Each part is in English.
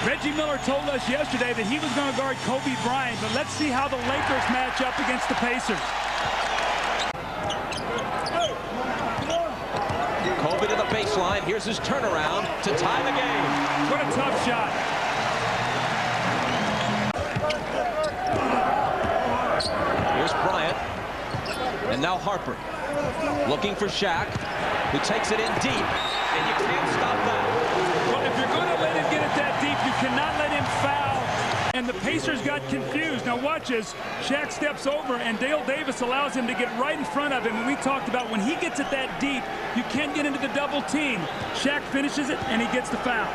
Reggie Miller told us yesterday that he was going to guard Kobe Bryant, but let's see how the Lakers match up against the Pacers. Kobe to the baseline. Here's his turnaround to tie the game. What a tough shot. Here's Bryant. And now Harper. Looking for Shaq, who takes it in deep. And you can't stop that. Well, if you're going to let him get it that deep, you cannot let him foul. And the Pacers got confused. Now watch as Shaq steps over and Dale Davis allows him to get right in front of him. And we talked about when he gets it that deep, you can't get into the double team. Shaq finishes it and he gets the foul.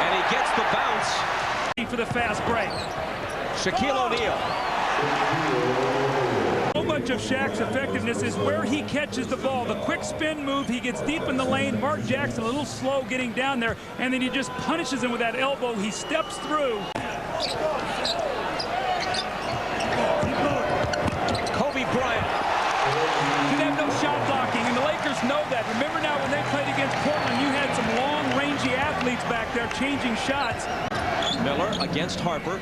And he gets the bounce. For the fast break. Shaquille O'Neal. So much of Shaq's effectiveness is where he catches the ball. The quick spin move, he gets deep in the lane. Mark Jackson a little slow getting down there, and then he just punishes him with that elbow. He steps through. Kobe Bryant. You have no shot blocking, and the Lakers know that. Remember now when they played against Portland, you had some long, rangy athletes back there changing shots. Miller against Harper.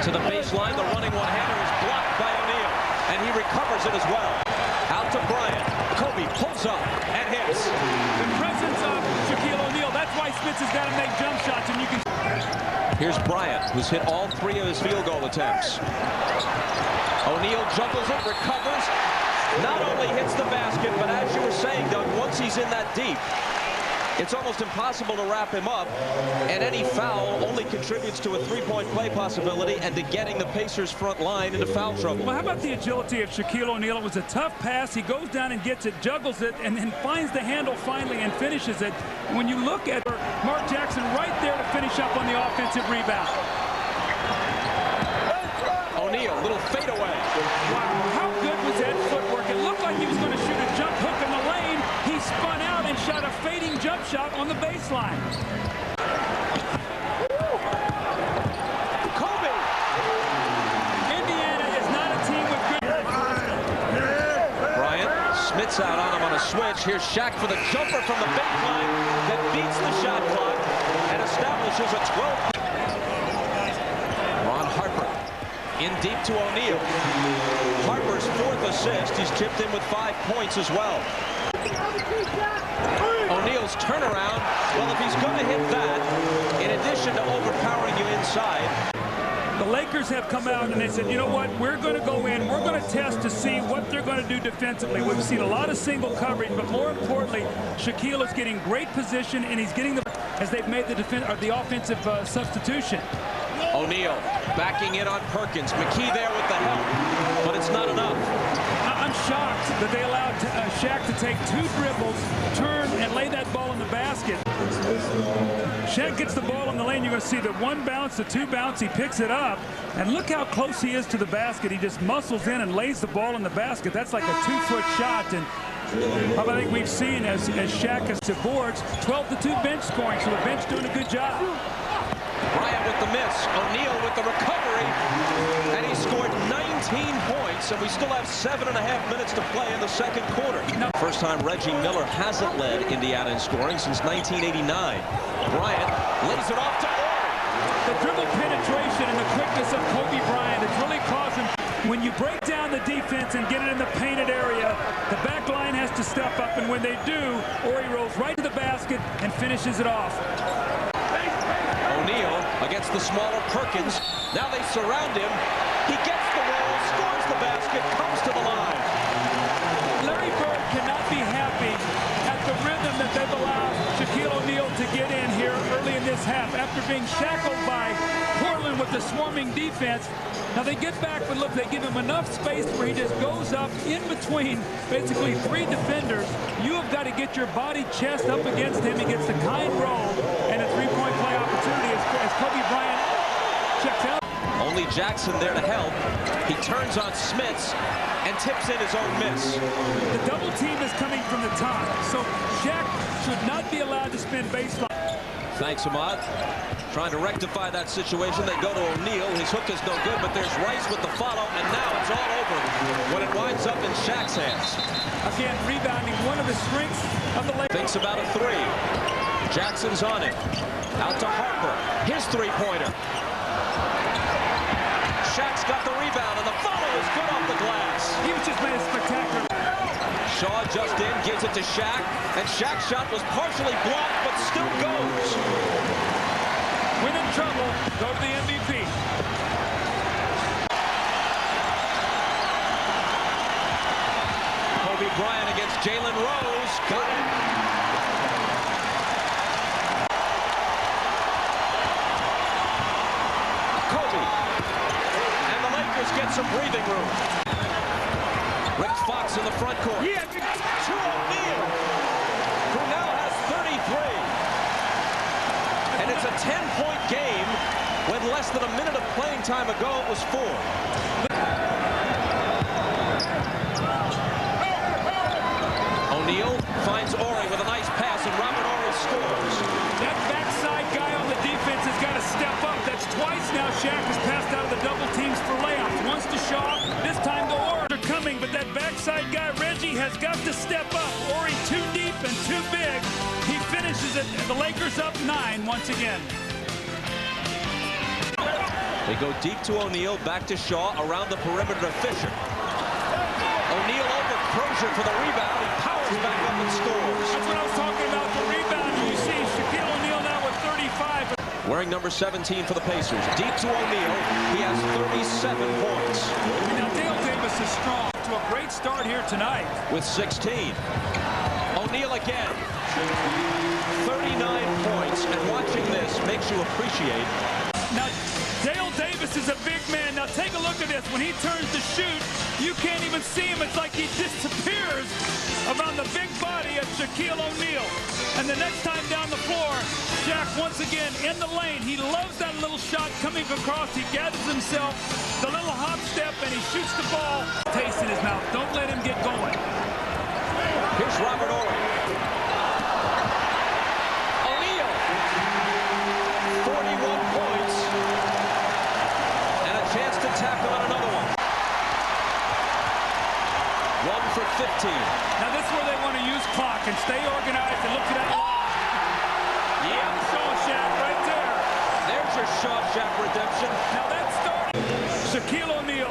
To the baseline, the running one-hander is blocked by O'Neal, and he recovers it as well. Out to Bryant. Kobe pulls up and hits. The presence of Shaquille O'Neal, that's why Spitz has got to make jump shots, and you can... Here's Bryant, who's hit all 3 of his field goal attempts. O'Neal juggles it, recovers, not only hits the basket, but as you were saying, Doug, once he's in that deep, it's almost impossible to wrap him up, and any foul only contributes to a three-point play possibility and to getting the Pacers front line into foul trouble. Well, how about the agility of Shaquille O'Neal? It was a tough pass. He goes down and gets it, juggles it, and then finds the handle finally and finishes it. When you look at Mark Jackson right there to finish up on the offensive rebound. O'Neal, little fadeaway. Wow, how good was that footwork? It looked like he was going to shoot a jump hook in the lane. He spun out and shot a fading jump shot on the baseline. Kobe! Indiana is not a team with good... Bryant, Smith's out on him on a switch. Here's Shaq for the jumper from the baseline that beats the shot clock and establishes a 12. Ron Harper in deep to O'Neal. Harper's 4th assist. He's chipped in with 5 points as well. O'Neal's turnaround, well, if he's going to hit that, in addition to overpowering you inside. The Lakers have come out and they said, you know what, we're going to go in, we're going to test to see what they're going to do defensively. We've seen a lot of single coverage, but more importantly, Shaquille is getting great position, and he's getting the, as they've made the offensive substitution. O'Neal backing in on Perkins. McKee there with the help, but it's not enough. I'm shocked that they allowed Shaq to take 2 dribbles, turn, and lay that ball in the basket. Shaq gets the ball in the lane. You're going to see the 1 bounce, the 2 bounce. He picks it up, and look how close he is to the basket. He just muscles in and lays the ball in the basket. That's like a 2-foot shot, and I think we've seen as Shaq has to boards, 12-2 bench scoring, so the bench doing a good job. Bryant with the miss, O'Neal with the recovery, and he scored 19 points, and we still have 7.5 minutes to play in the second quarter. First time Reggie Miller hasn't led Indiana in scoring since 1989. Bryant lays it off to Ory. The dribble penetration and the quickness of Kobe Bryant has really caused him. When you break down the defense and get it in the painted area, the back line has to step up, and when they do, Ory rolls right to the basket and finishes it off. O'Neal against the smaller Perkins. Now they surround him. He gets the roll, scores the basket, comes to the line. Larry Bird cannot be happy at the rhythm that they've allowed Shaquille O'Neal to get in here early in this half after being shackled by Portland with the swarming defense. Now they get back, but look, they give him enough space where he just goes up in between basically 3 defenders. You have got to get your body chest up against him. He gets the kind roll and a 3-point play opportunity as Kobe Bryant checks out. Only Jackson there to help. He turns on Smits and tips in his own miss. The double team is coming from the top, so Shaq should not be allowed to spin baseline. Thanks, Ahmad. Trying to rectify that situation. They go to O'Neal. His hook is no good, but there's Rice with the follow, and now it's all over. ends up in Shaq's hands. Again, rebounding, one of the strengths of the Lakers. Thinks about a three. Jackson's on it. Out to Harper. His three-pointer. Shaq's got the rebound, and the follow is good off the glass. He was just made a spectacular. Shaw just in, gives it to Shaq, and Shaq's shot was partially blocked, but still goes. When in trouble, go to the MVP. Kobe Bryant against Jalen Rose. Got it. Kobe. And the Lakers get some breathing room. Rick Fox in the front court. Yeah. To O'Neal, who now has 33. And it's a 10-point game when less than a minute of playing time ago it was 4. O'Neal finds Horry with a nice pass, and Robert Horry scores. That backside guy on the defense has got to step up. That's twice now Shaq has passed out of the double teams for layups. Once to Shaw, this time to Horry. They're coming, but that backside guy, Reggie, has got to step up. Horry too deep and too big. He finishes it. The Lakers up 9 once again. They go deep to O'Neal, back to Shaw, around the perimeter to Fisher. O'Neal over Crozier for the rebound. He powers back up and scores. That's what I was talking about, the rebound. You see Shaquille O'Neal now with 35. Wearing number 17 for the Pacers. Deep to O'Neal. He has 37 points. Now Dale Davis is strong. To a great start here tonight. With 16. O'Neal again. 39 points. And watching this makes you appreciate. Now, Dale Davis is a big man. Now, take a look at this. When he turns to shoot, you can't even see him. It's like he disappears around the big body of Shaquille O'Neal. And the next time down the floor, Shaq once again in the lane. He loves that little shot coming across. He gathers himself, the little hop step, and he shoots the ball. Taste in his mouth. Don't let him get going. Here's Robert Horry. O'Neal. 41 points. And a chance to tack on another one. 1 for 15. Now, this is where they want to use clock and stay organized and look for that line. Yeah. Shaq right there. There's your Shawshank redemption. Now, that started. Shaquille O'Neal